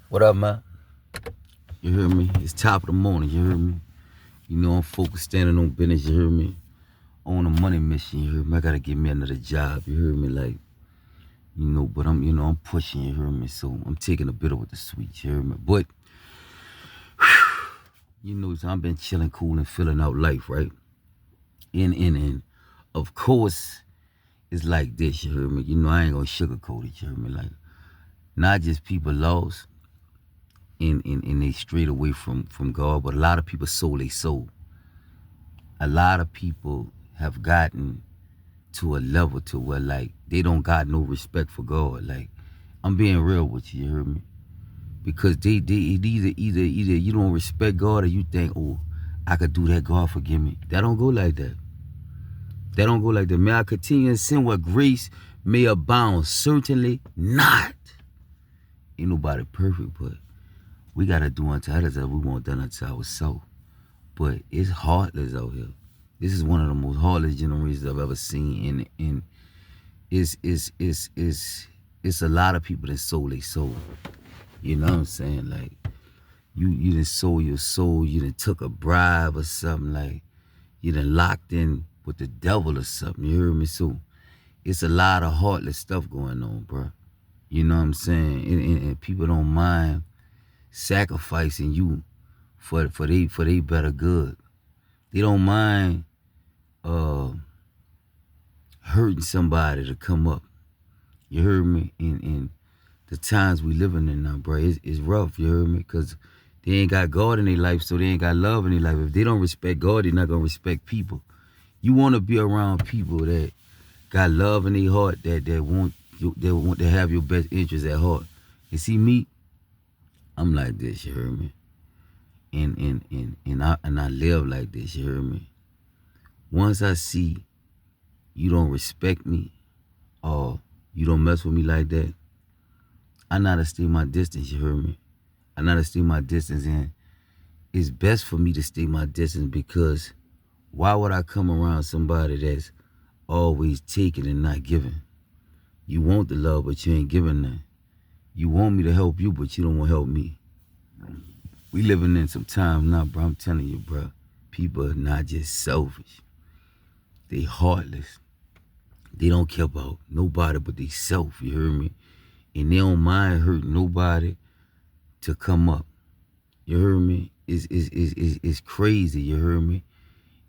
What up, man? You hear me? It's top of the morning, you hear me? You know I'm focused, standing on business, you hear me? On a money mission, you hear me? I gotta get me another job, you hear me? Like, but I'm pushing, you hear me? So I'm taking a bit of with the sweet, you hear me? But, so I've been chilling, cool, and filling out life, right? And of course, it's like this, you hear me? I ain't gonna sugarcoat it, you hear me? Like, not just people lost and they strayed away from God, but a lot of people sold their soul. A lot of people have gotten to a level to where like they don't got no respect for God. Like, I'm being real with you, you hear me? Because they either you don't respect God or you think, oh, I could do that, God forgive me. That don't go like that. That don't go like that. May I continue in sin where grace may abound? Certainly not. Ain't nobody perfect, but we gotta do unto others as we want done unto ourselves. But it's heartless out here. This is one of the most heartless generations I've ever seen, and it's a lot of people that sold their soul. You know what I'm saying? Like, you done sold your soul, you done took a bribe or something, like you done locked in with the devil or something, you heard me? So it's a lot of heartless stuff going on, bro. You know what I'm saying? And people don't mind sacrificing you for they better good. They don't mind uh hurting somebody to come up. You heard me? And the times we living in now, bro, it's rough. You heard me? Because they ain't got God in their life, so they ain't got love in their life. If they don't respect God, they're not gonna respect people. You want to be around people that got love in their heart, that want to have your best interests at heart. You see me? I'm like this. You heard me? And I live like this. You heard me? Once I see you don't respect me or you don't mess with me like that, I know to stay my distance, you heard me? I know to stay my distance, and it's best for me to stay my distance because why would I come around somebody that's always taking and not giving? You want the love, but you ain't giving none. You want me to help you, but you don't want to help me. We living in some time now, bro. I'm telling you, bro. People are not just selfish. They heartless. They don't care about nobody but they self, you heard me? And they don't mind hurting nobody to come up. You heard me? It's crazy, you heard me?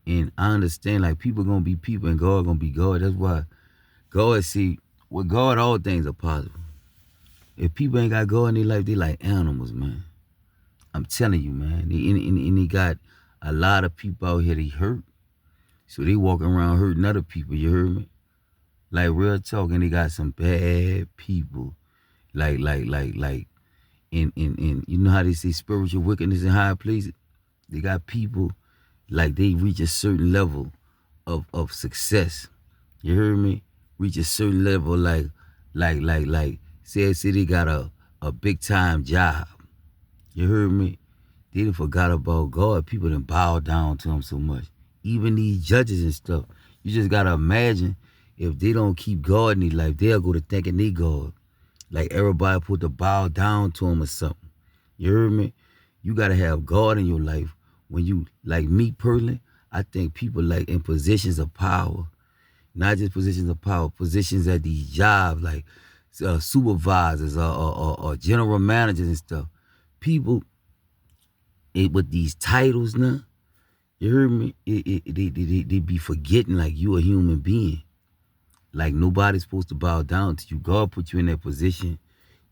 And I understand, like, people gonna be people and God gonna be God. That's why God, see, with God, all things are possible. If people ain't got God in their life, they like animals, man. I'm telling you, man. And they got a lot of people out here they hurt. So they walking around hurting other people, you heard me? Like, real talk, and they got some bad people. Like, and you know how they say spiritual wickedness in high places? They got people like they reach a certain level of success. You heard me? Reach a certain level, say they got a big time job. You heard me? They done forgot about God. People done bow down to him so much. Even these judges and stuff. You just gotta imagine if they don't keep God in their life, they'll go to thinking they God. Like everybody put to bow down to him or something. You heard me? You gotta have God in your life. When you, like me personally, I think people like in positions of power, not just positions of power, positions at these jobs like supervisors or general managers and stuff. People with these titles now, you heard me? They be forgetting like you a human being. Like nobody's supposed to bow down to you. God put you in that position.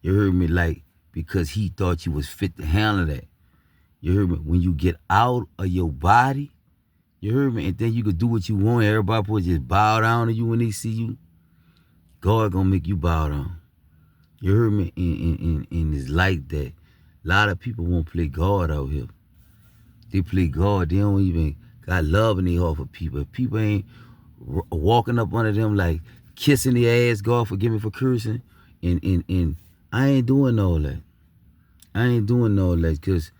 You heard me? Like because he thought you was fit to handle that. You heard me? When you get out of your body, you heard me? And then you could do what you want. Everybody supposed to just bow down to you when they see you. God gonna make you bow down. You heard me? And it's like that. A lot of people won't play God out here. They play God. They don't even got love in their heart for people. If people ain't walking up under them like kissing their ass, God forgive me for cursing, and I ain't doing all that. I ain't doing all that because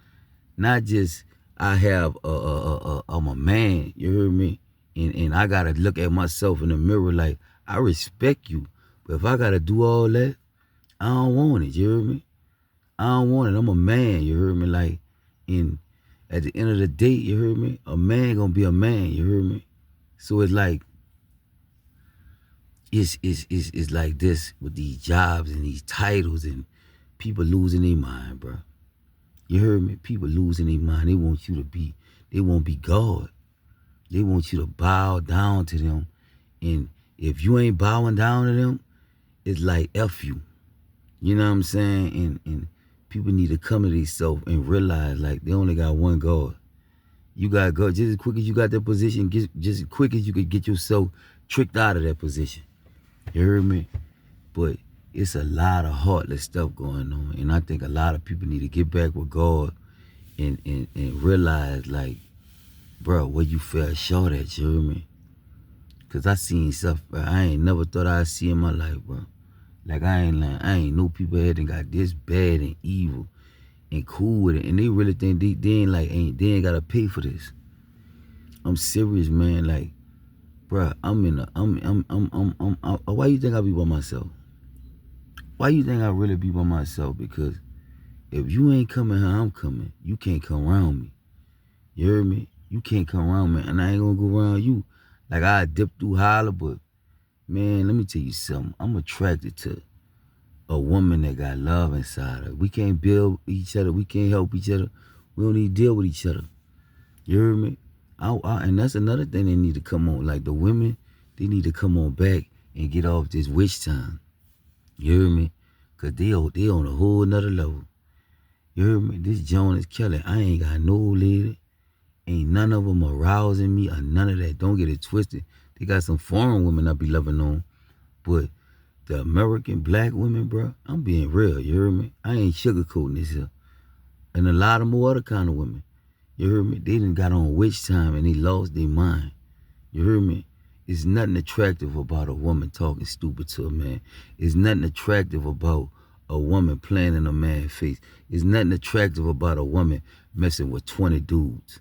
not just I have I'm a man, you heard me? And I gotta look at myself in the mirror like I respect you. But if I gotta do all that, I don't want it, you heard me? I don't want it. I'm a man, you heard me? Like, in at the end of the day, you heard me? A man gonna be a man, you heard me? So it's like, it's like this with these jobs and these titles and people losing their mind, bro. You heard me? People losing their mind. They want you to be, they won't be God. They want you to bow down to them. And if you ain't bowing down to them, it's like F you. You know what I'm saying? And people need to come to themselves and realize like they only got one God. You gotta go just as quick as you got that position, just as quick as you could get yourself tricked out of that position. You heard me? But it's a lot of heartless stuff going on. And I think a lot of people need to get back with God and realize like, bro, where you fell short at, you hear me? Cause I seen stuff, bro, I ain't never thought I'd see in my life, bro. Like I ain't know people had got this bad and evil and cool with it. And they really think they ain't like they ain't gotta pay for this. I'm serious, man. Like, bro, why you think I be by myself? Why you think I really be by myself? Because if you ain't coming how I'm coming, you can't come around me. You heard me? You can't come around me, and I ain't gonna go around you. Like I dip through holler, but man, let me tell you something. I'm attracted to a woman that got love inside her. We can't build each other. We can't help each other. We don't need to deal with each other. You heard me? And that's another thing they need to come on. Like the women, they need to come on back and get off this witch time. You heard me? Cause they on a whole nother level. You heard me? This Jonas Kelly, I ain't got no lady. Ain't none of them arousing me or none of that. Don't get it twisted. They got some foreign women I be loving on. But the American black women, bro, I'm being real. You heard me? I ain't sugarcoating this here. And a lot of more other kind of women. You heard me? They done got on witch time and they lost their mind. You heard me? It's nothing attractive about a woman talking stupid to a man. It's nothing attractive about a woman playing in a man's face. It's nothing attractive about a woman messing with 20 dudes.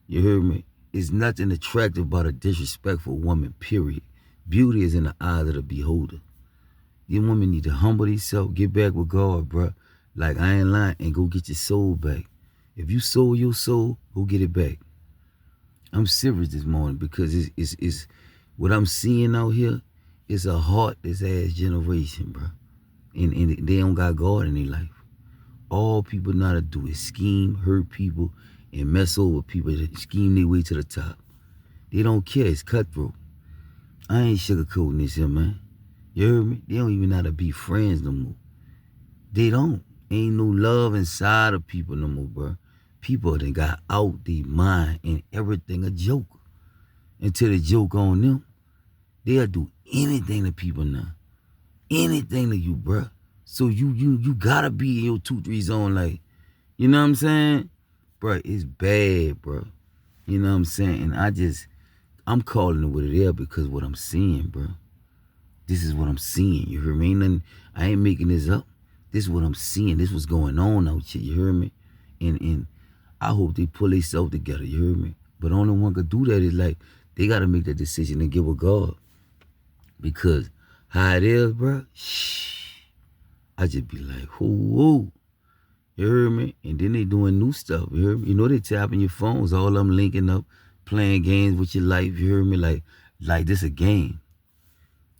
You heard me? It's nothing attractive about a disrespectful woman, period. Beauty is in the eyes of the beholder. You women need to humble themselves, get back with God, bro. Like I ain't lying, and go get your soul back. If you sold your soul, go get it back. I'm serious this morning because it's what I'm seeing out here is a heartless ass generation, bro. And they don't got God in their life. All people know how to do is scheme, hurt people, and mess over people that scheme their way to the top. They don't care. It's cutthroat. I ain't sugarcoating this here, man. You heard me? They don't even know how to be friends no more. They don't. Ain't no love inside of people no more, bro. People done got out their mind and everything a joke. Until the joke on them, they'll do anything to people now. Anything to you, bro. So you gotta be in your 2-3 zone, like, you know what I'm saying? Bro, it's bad, bro. You know what I'm saying? And I'm calling it what it is because what I'm seeing, bro. This is what I'm seeing. You hear me? I ain't making this up. This is what I'm seeing. This what's going on out here. You hear me? And I hope they pull themselves together. You hear me? But only one could do that is like they gotta make that decision and give with God. Because how it is, bro, I just be like, whoa. You heard me? And then they doing new stuff. You heard me? You know they tapping your phones, all of them linking up, playing games with your life. You heard me? Like this a game.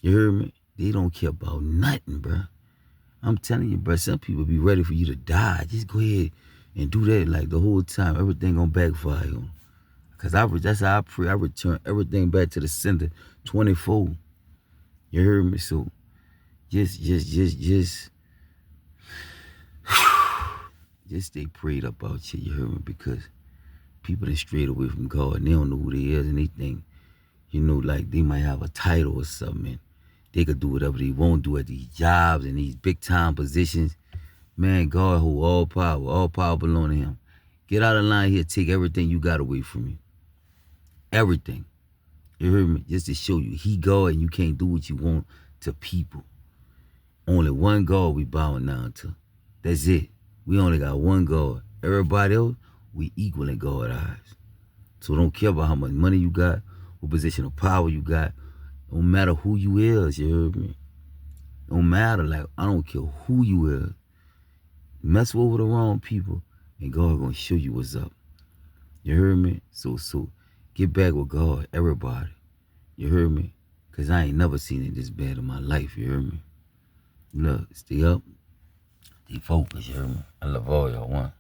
You heard me? They don't care about nothing, bro. I'm telling you, bro, some people be ready for you to die. Just go ahead and do that like the whole time. Everything gonna backfire on. Cause that's how I pray. I return everything back to the center 24. You heard me? So just stay prayed up out you heard me? Because people that strayed away from God and they don't know who they is and they think, you know, like they might have a title or something and they could do whatever they want to do at these jobs and these big time positions. Man, God hold all power belong to him. Get out of line here, take everything you got away from you. Everything. You heard me? Just to show you, he God and you can't do what you want to people. Only one God we bowing down to. That's it. We only got one God. Everybody else, we equal in God's eyes. So don't care about how much money you got, what position of power you got. Don't matter who you is, you heard me? Don't matter, like, I don't care who you is. Mess over the wrong people, and God gonna show you what's up. You heard me? So get back with God, everybody. You heard me? Cause I ain't never seen it this bad in my life. You heard me? Look, stay up, stay focused. You heard me? I love all y'all. One.